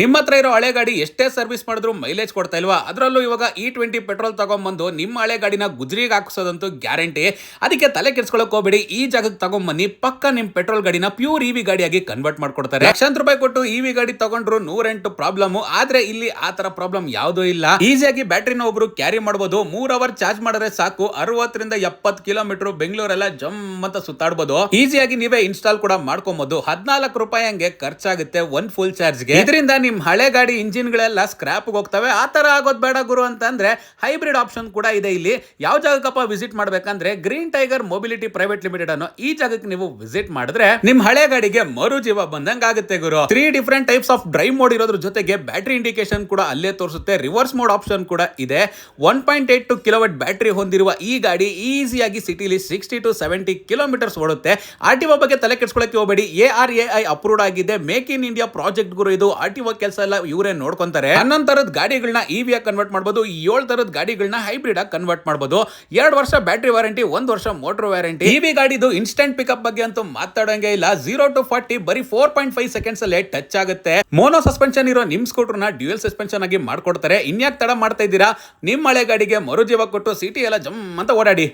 ನಿಮ್ಮ ಹತ್ರ ಇರೋ ಹಳೆ ಗಾಡಿ ಎಷ್ಟೇ ಸರ್ವಿಸ್ ಮಾಡಿದ್ರು ಮೈಲೇಜ್ ಕೊಡ್ತಾ ಇಲ್ವಾ? ಅದರಲ್ಲೂ ಇವಾಗ E20 ಪೆಟ್ರೋಲ್ ತಗೊಂಡ್ಬಂದು ನಿಮ್ಮ ಹಳೆ ಗಾಡಿನ ಗುಜರಿಗೆ ಹಾಕಿಸೋದಂತೂ ಗ್ಯಾರಂಟಿ. ಅದಕ್ಕೆ ತಲೆ ಕೆಡಿಸ್ಕೊಳ್ಳೋಕೆ ಹೋಗಬೇಡಿ. ಈ ಜಾಗಕ್ಕೆ ತಗೊಂಡ್ಬನ್ನಿ, ಪಕ್ಕ ನಿಮ್ಮ ಪೆಟ್ರೋಲ್ ಗಾಡಿನ ಪ್ಯೂರ್ ಇವಿ ಗಾಡಿಯಾಗಿ ಕನ್ವರ್ಟ್ ಮಾಡ್ಕೊಡ್ತಾರೆ. ಲಕ್ಷಾಂತರ ರೂಪಾಯಿ ಕೊಟ್ಟು ಇವಿ ಗಾಡಿ ತಗೊಂಡ್ರು 108 ಪ್ರಾಬ್ಲಮ್. ಆದ್ರೆ ಇಲ್ಲಿ ಆ ತರ ಪ್ರಾಬ್ಲಮ್ ಯಾವುದೂ ಇಲ್ಲ. ಈಸಿಯಾಗಿ ಬ್ಯಾಟ್ರಿನ ಒಬ್ರು ಕ್ಯಾರಿ ಮಾಡಬಹುದು. 3 ಅವರ್ ಚಾರ್ಜ್ ಮಾಡಿದ್ರೆ ಸಾಕು. 60 ರಿಂದ 70 ಕಿಲೋಮೀಟರ್ ಬೆಂಗಳೂರೆಲ್ಲ ಜಮ್ ಅಂತ ಸುತ್ತಾಡಬಹುದು. ಈಸಿಯಾಗಿ ನೀವೇ ಇನ್ಸ್ಟಾಲ್ ಕೂಡ ಮಾಡ್ಕೊಬಹುದು. 14 ರೂಪಾಯಿ ಹಂಗೆ ಖರ್ಚಾಗುತ್ತೆ ಒಂದ್ ಫುಲ್ ಚಾರ್ಜ್ಗೆ. ಇದರಿಂದ ನಿಮ್ ಹಳೆ ಗಾಡಿ ಇಂಜಿನ್ ಗಳೆಲ್ಲ ಸ್ಕ್ರಾಪ್ ಹೋಗ್ತವೆ. ಆ ತರ ಆಗೋದ್ ಬೇಡ ಗುರು ಅಂತಂದ್ರೆ ಹೈಬ್ರಿಡ್ ಆಪ್ಷನ್ ಕೂಡ ಇದೆ ಇಲ್ಲಿ. ಯಾವ ಜಾಗಕ್ಕಪ್ಪ ವಿಸಿಟ್ ಮಾಡ್ಬೇಕಂದ್ರೆ green tiger mobility private limited ಅನ್ನೋ ಈ ಜಾಗಕ್ಕೆ ನೀವು ವಿಸಿಟ್ ಮಾಡಿದ್ರೆ ನಿಮ್ ಹಳೆ ಗಾಡಿಗೆ ಮರು ಜೀವ ಬಂದಂಗ ಆಗುತ್ತೆ ಗುರು. 3 different types of drive mode ಇರೋದ್ರ ಜೊತೆಗೆ ಬ್ಯಾಟರಿ ಇಂಡಿಕೇಶನ್ ಕೂಡ ಅಲ್ಲೇ ತೋರಿಸುತ್ತೆ. ರಿವರ್ಸ್ ಮೋಡ್ ಆಪ್ಷನ್ ಕೂಡ ಇದೆ. 1.82 ಕಿಲೋವಾಟ್ ಬ್ಯಾಟರಿ ಹೊಂದಿರುವ ಈ ಗಾಡಿ ಈಸಿಯಾಗಿ ಸಿಟಿಲಿ 60 to 70 ಕಿಲೋಮೀಟರ್ಸ್ ಓಡುತ್ತೆ. ಆರ್ಟಿಒ ಬಗ್ಗೆ ತಲೆ ಕೆಡಿಸ್ಕೊಳ್ಳಕ್ಕೆ ಹೋಗಬೇಡಿ. ARAI ಅಪ್ರೂವ್ಡ್ ಆಗಿದೆ. ಮೇಕ್ ಇನ್ ಇಂಡಿಯಾ ಪ್ರಾಜೆಕ್ಟ್ ಗುರು ಇದು. ಆರ್ಟಿಒ ಕೆಲಸ ಎಲ್ಲ ಇವರೇ ನೋಡ್ಕೊಂತಾರೆ. 11 ತರದ ಗಾಡಿಗಳನ್ನ ಇವಿ ಕನ್ವರ್ಟ್ ಮಾಡಬಹುದು. 7 ತರದ ಗಾಡಿಗಳನ್ನ ಹೈಬ್ರಿಡ್ ಆಗಿ ಕನ್ವರ್ಟ್ ಮಾಡಬಹುದು. 2 ವರ್ಷ ಬ್ಯಾಟರಿ ವಾರಂಟಿ, 1 ವರ್ಷ ಮೋಟರ್ ವ್ಯಾರಂಟಿ. ಇವಿ ಗಾಡಿದು ಇನ್ಸ್ಟೆಂಟ್ ಪಿಕಪ್ ಬಗ್ಗೆ ಅಂತೂ ಮಾತಾಡಂಗೆ ಇಲ್ಲ. 0 to 40 ಬರೀ 4.5 ಸೆಕೆಂಡ್ಸ್ ಅಲ್ಲೇ ಟಚ್ ಆಗುತ್ತೆ. ಮೋನೋ ಸಸ್ಪೆನ್ಷನ್ ಇರೋ ನಿಮ್ ಸ್ಕೂಟರ್ ನ ಡ್ಯೂಯಲ್ ಸಸ್ಪೆನ್ಷನ್ ಆಗಿ ಮಾಡ್ಕೊಡ್ತಾರೆ. ಇನ್ಯಾಕ್ ತಡ ಮಾಡ್ತಾ ಇದ್ದೀರಾ? ನಿಮ್ಮ ಹಳೆ ಗಾಡಿಗೆ ಮರುಜೀವ ಕೊಟ್ಟು ಸಿಟಿ ಎಲ್ಲ ಜಮ್ ಅಂತ ಓಡಾಡಿ.